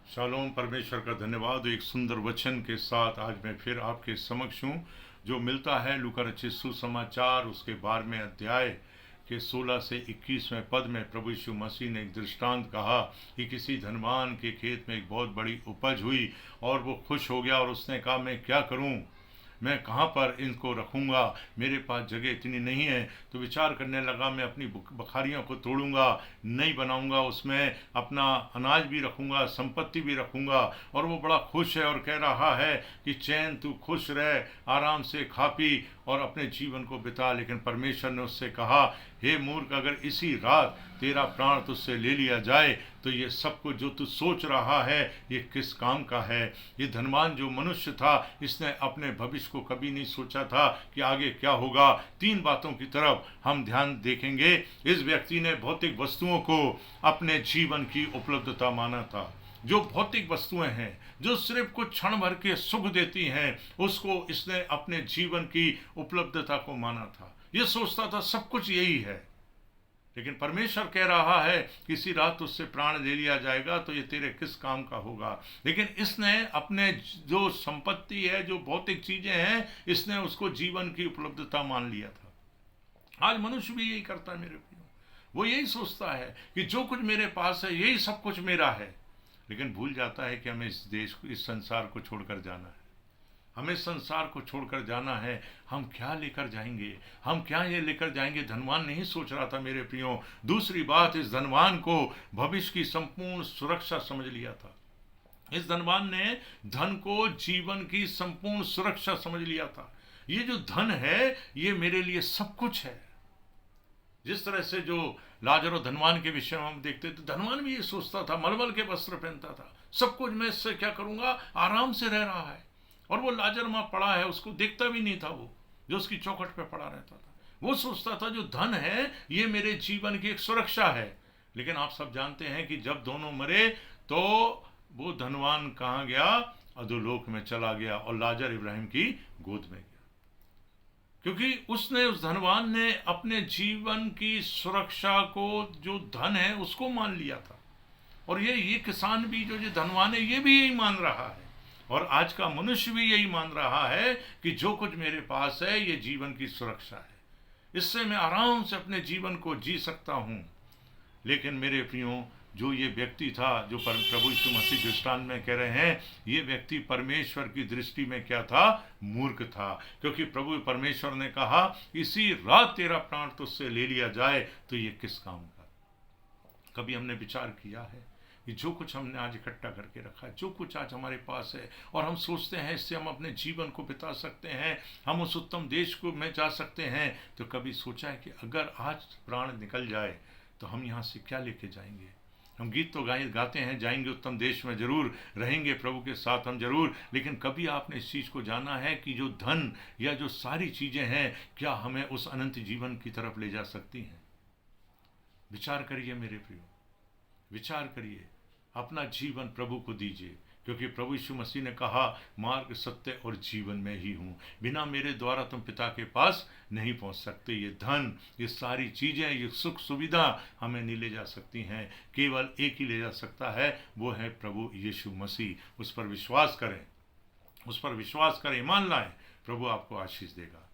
Shalom. परमेश्वर का धन्यवाद। एक सुंदर वचन के साथ आज मैं फिर आपके समक्ष हूँ, जो मिलता है लूका रचित सुसमाचार उसके 12वें अध्याय के 16 से 21वें पद में। प्रभु यीशु मसीह ने एक दृष्टांत कहा कि किसी धनवान के खेत में एक बहुत बड़ी उपज हुई और वो खुश हो गया और उसने कहा, मैं क्या करूँ, मैं कहाँ पर इनको रखूँगा, मेरे पास जगह इतनी नहीं है। तो विचार करने लगा, मैं अपनी बखारियों को तोड़ूंगा, नई बनाऊंगा, उसमें अपना अनाज भी रखूंगा, संपत्ति भी रखूंगा। और वो बड़ा खुश है और कह रहा है कि चैन, तू खुश रह, आराम से खा पी और अपने जीवन को बिता। लेकिन परमेश्वर ने उससे कहा, हे मूर्ख, अगर इसी रात तेरा प्राण तुझसे ले लिया जाए तो ये सब कुछ जो तू सोच रहा है ये किस काम का है। ये धनवान जो मनुष्य था, इसने अपने भविष्य को कभी नहीं सोचा था कि आगे क्या होगा। तीन बातों की तरफ हम ध्यान देखेंगे। इस व्यक्ति ने भौतिक वस्तुओं को अपने जीवन की उपलब्धता माना था। जो भौतिक वस्तुएं हैं, जो सिर्फ कुछ क्षण भर के सुख देती हैं, उसको इसने अपने जीवन की उपलब्धता को माना था। ये सोचता था सब कुछ यही है। लेकिन परमेश्वर कह रहा है किसी रात उससे प्राण ले लिया जाएगा तो ये तेरे किस काम का होगा। लेकिन इसने अपने जो संपत्ति है, जो भौतिक चीजें हैं, इसने उसको जीवन की उपलब्धता मान लिया था। आज मनुष्य भी यही करता है मेरे प्रियो। वो यही सोचता है कि जो कुछ मेरे पास है यही सब कुछ मेरा है। लेकिन भूल जाता है कि हमें इस देश को, इस संसार को छोड़कर जाना है। हमें संसार को छोड़कर जाना है। हम क्या लेकर जाएंगे, हम क्या ये लेकर जाएंगे। धनवान नहीं सोच रहा था मेरे प्रियो। दूसरी बात, इस धनवान को भविष्य की संपूर्ण सुरक्षा समझ लिया था। इस धनवान ने धन को जीवन की संपूर्ण सुरक्षा समझ लिया था। ये जो धन है ये मेरे लिए सब कुछ है। जिस तरह से जो लाजर और धनवान के विषय में हम देखते तो धनवान भी ये सोचता था, मलमल के वस्त्र पहनता था, सब कुछ मैं इससे क्या करूंगा, आराम से रह रहा है। और वो लाजर वहां पड़ा है, उसको देखता भी नहीं था, वो जो उसकी चौखट पे पड़ा रहता था। वो सोचता था जो धन है ये मेरे जीवन की एक सुरक्षा है। लेकिन आप सब जानते हैं कि जब दोनों मरे तो वो धनवान कहाँ गया, अधोलोक में चला गया और लाजर इब्राहिम की गोद में गया। क्योंकि उसने, उस धनवान ने अपने जीवन की सुरक्षा को, जो धन है उसको मान लिया था। और ये किसान भी, जो ये धनवान है, ये भी यही मान रहा है। और आज का मनुष्य भी यही मान रहा है कि जो कुछ मेरे पास है ये जीवन की सुरक्षा है, इससे मैं आराम से अपने जीवन को जी सकता हूं। लेकिन मेरे प्रियो, जो ये व्यक्ति था, जो प्रभु यीशु मसीह दृष्टांत में कह रहे हैं, ये व्यक्ति परमेश्वर की दृष्टि में क्या था, मूर्ख था। क्योंकि प्रभु परमेश्वर ने कहा, इसी रात तेरा प्राण तुझसे ले लिया जाए तो ये किस काम का। कभी हमने विचार किया है कि जो कुछ हमने आज इकट्ठा करके रखा है, जो कुछ आज हमारे पास है, और हम सोचते हैं इससे हम अपने जीवन को बिता सकते हैं, हम उस उत्तम देश को में जा सकते हैं, तो कभी सोचा है कि अगर आज प्राण निकल जाए तो हम यहाँ से क्या लेके जाएंगे। हम गीत तो गाते हैं, जाएंगे उत्तम देश में, जरूर रहेंगे प्रभु के साथ हम जरूर। लेकिन कभी आपने इस चीज़ को जाना है कि जो धन या जो सारी चीज़ें हैं, क्या हमें उस अनंत जीवन की तरफ ले जा सकती हैं। विचार करिए मेरे प्रियो, विचार करिए। अपना जीवन प्रभु को दीजिए, क्योंकि प्रभु यीशु मसीह ने कहा, मार्ग, सत्य और जीवन में ही हूँ, बिना मेरे द्वारा तुम पिता के पास नहीं पहुँच सकते। ये धन, ये सारी चीज़ें, ये सुख सुविधा हमें नहीं ले जा सकती हैं। केवल एक ही ले जा सकता है, वो है प्रभु यीशु मसीह। उस पर विश्वास करें, उस पर विश्वास करें, ईमान लाएं, प्रभु आपको आशीष देगा।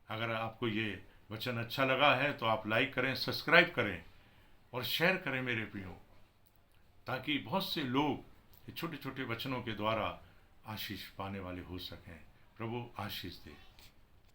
अगर आपको ये वचन अच्छा लगा है तो आप लाइक करें, सब्सक्राइब करें और शेयर करें मेरे प्रियो, ताकि बहुत से लोग छोटे छोटे वचनों के द्वारा आशीष पाने वाले हो सकें। प्रभु आशीष दे।